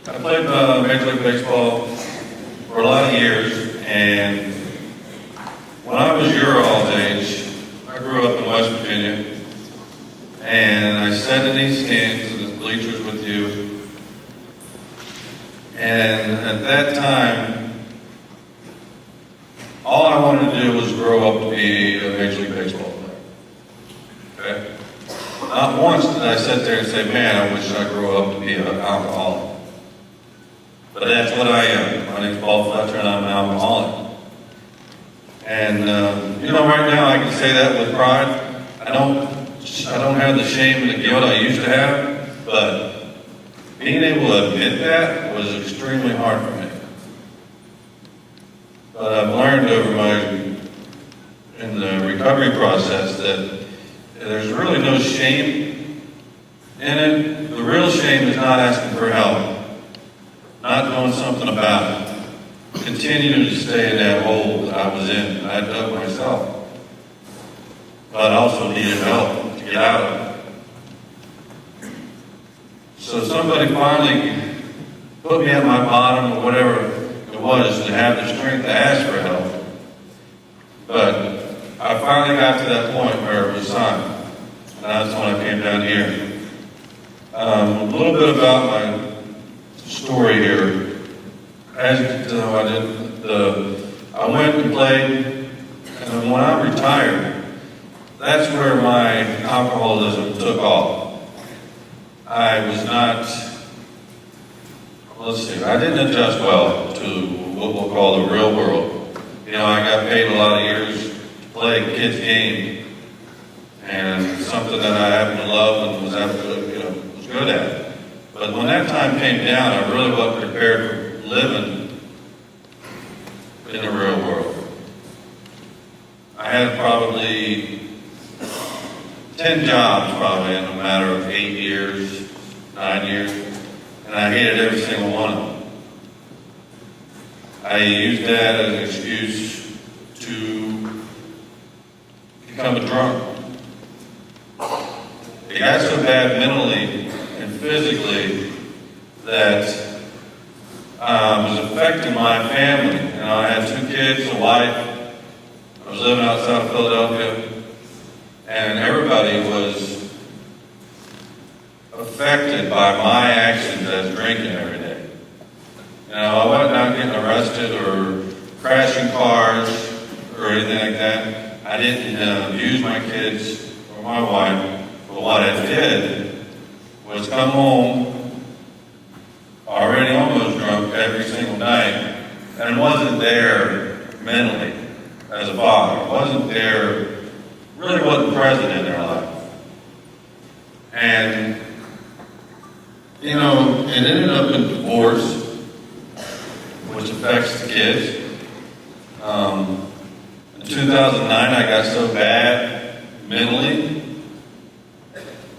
I played Major League Baseball for a lot of years, and when I was your all's age, I grew up in West Virginia, and I sat in these stands in the bleachers with you, and at that time, all I wanted to do was grow up to be a Major League Baseball player. Okay? Not once did I sit there and say, man, I wish I grew up to be an alcoholic. But that's what I am. My name's Fletcher, and I'm an alcoholic. And right now I can say that with pride. I don't have the shame and the guilt I used to have, but being able to admit that was extremely hard for me. But I've learned in the recovery process that there's really no shame in it. The real shame is not asking for help, not doing something about it, continuing to stay in that hole that I was in. I dug myself, but I also needed help to get out of it. So somebody finally put me at my bottom, or whatever it was, to have the strength to ask for help. But I finally got to that point where it was time, and that's when I came down here. A little bit about my story here. As you know, I went and played, and when I retired, that's where my alcoholism took off. I was not, I didn't adjust well to what we'll call the real world. I got paid a lot of years to play a kid's game, and something that I happened to love and was good at. But when that time came down, I really wasn't prepared for living in the real world. I had probably 10 jobs probably in a matter of 8 years, 9 years, and I hated every single one of them. I used that as an excuse to become a drunk. It got so bad mentally and physically that was affecting my family. I had 2 kids, a wife. I was living outside of Philadelphia, and everybody was affected by my actions as drinking every day. I wasn't out getting arrested or crashing cars or anything like that. I didn't abuse my kids or my wife. But what I did was come home already almost drunk every single night, and wasn't there mentally as a father. Wasn't there, really wasn't present in their life. And, it ended up in divorce, which affects the kids. In 2009, I got so bad mentally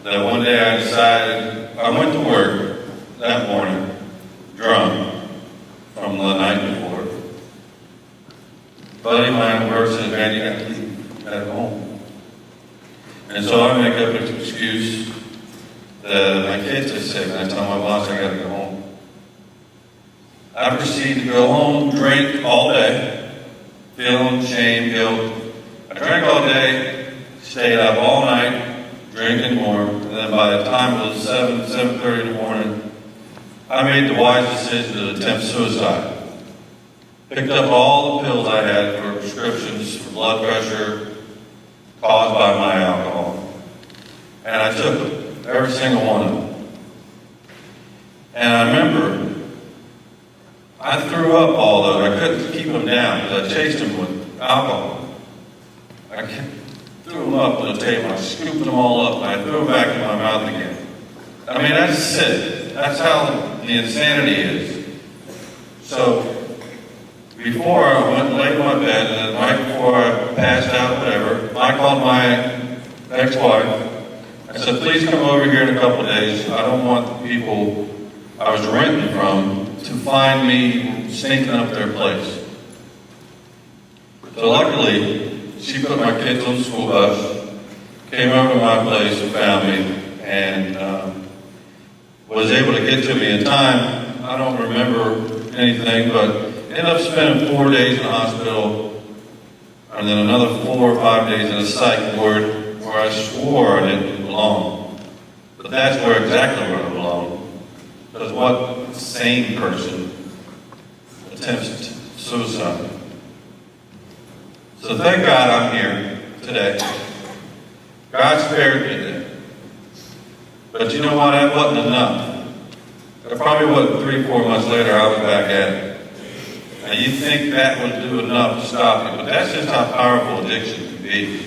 that one day I decided, I went to work that morning, drunk, from the night before. A buddy of mine works said, man, you got to leave at home. And so I make up an excuse that my kids are sick, and I tell my boss I got to go home. I proceed to go home, drink all day, feeling shame, guilt. I drank all day, stayed up all night, drinking more, and then by the time it was 7:30 in the morning, I made the wise decision to attempt suicide. Picked up all the pills I had for prescriptions for blood pressure caused by my alcohol. And I took them, every single one of them. And I remember, I threw up all those. I couldn't keep them down because I chased them with alcohol. I threw them up on the table. I scooped them all up, and I threw them back in my mouth again. That's it. That's how the insanity is. So, before I went and laid in my bed, and then right before I passed out, whatever, I called my ex-wife. I said, please come over here in a couple of days. I don't want the people I was renting from to find me stinking up their place. So luckily, she put my kids on the school bus, came over to my place and found me, and was able to get to me in time. I don't remember anything, but ended up spending 4 days in the hospital, and then another 4 or 5 days in a psych ward where I swore I didn't belong. But that's exactly where I belong. Because what sane person attempts suicide? So thank God I'm here today. God spared me today. But you know what? That wasn't enough. It probably wasn't 3 or 4 months later I was back at it. And you think that would do enough to stop you, but that's just how powerful addiction can be.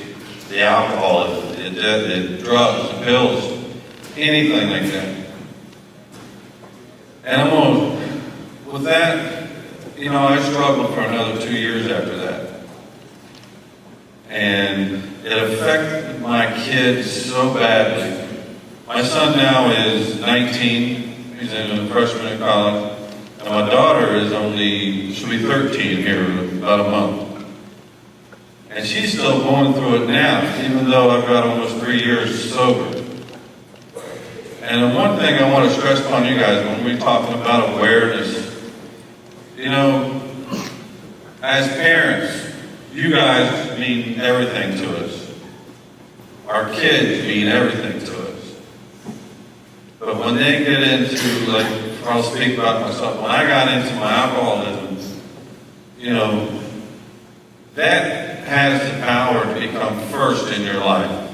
The alcohol, the drugs, the pills, anything like that. And with that, I struggled for another 2 years after that. And it affected my kids so badly. My son now is 19. He's in a freshman in college. And my daughter she'll be 13 here in about a month. And she's still going through it now, even though I've got almost 3 years sober. And the one thing I want to stress upon you guys when we're talking about awareness, as parents, you guys mean everything to us. Our kids mean everything to us. But when they get into, I'll speak about myself. When I got into my alcoholism, that has the power to become first in your life.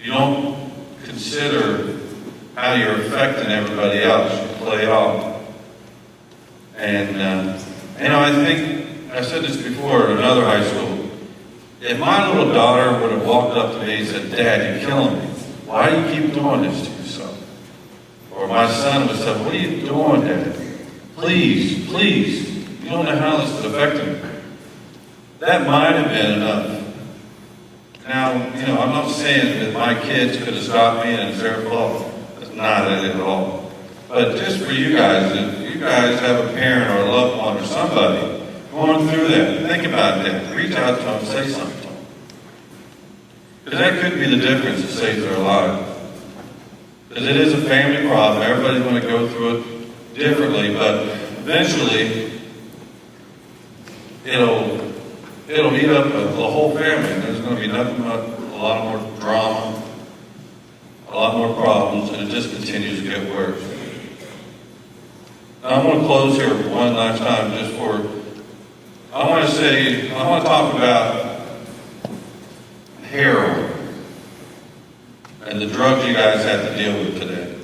You don't consider how you're affecting everybody else. You play it off. And, I think, I said this before at another high school, if my little daughter would have walked up to me and said, "Dad, you're killing me. Why do you keep doing this to yourself?" Or my son would say, "What are you doing, Dad? Please, please. You don't know how this is affecting me." That might have been enough. Now, I'm not saying that my kids could have stopped me and it's their fault. That's not it at all. But just for you guys, if you guys have a parent or a loved one or somebody going through that, think about that. Reach out to them, say something to them. Because that could be the difference that saves their life. Because it is a family problem. Everybody's going to go through it differently, but eventually it'll eat up the whole family. There's going to be nothing but a lot more drama, a lot more problems, and it just continues to get worse. Now I'm going to close here one last time I want to talk about heroin and the drugs you guys have to deal with today.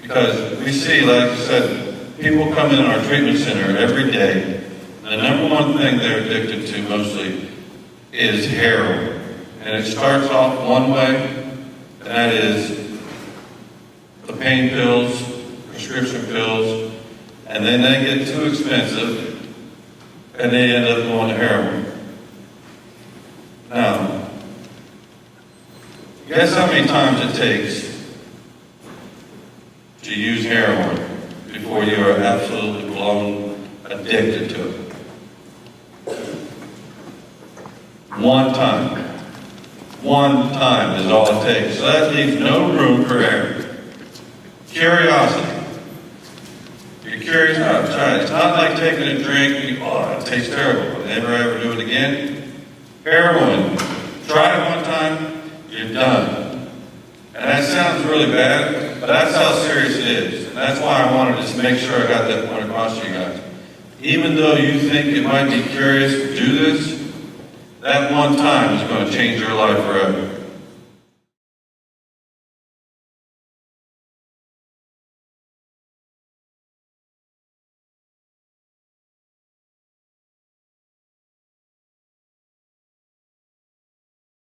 Because we see, like I said, people come in our treatment center every day. The number one thing they're addicted to mostly is heroin. And it starts off one way, and that is the pain pills, prescription pills, and then they get too expensive, and they end up going to heroin. Now, guess how many times it takes to use heroin before you are absolutely blown addicted to it? One time. One time is all it takes. So that leaves no room for error. Curiosity. You're curious about it, try it. It's not like taking a drink and it tastes terrible. Never ever do it again. Heroin. Try it one time, you're done. And that sounds really bad, but that's how serious it is. And that's why I wanted to make sure I got that point across to you guys. Even though you think it might be curious to do this, that one time is going to change your life forever.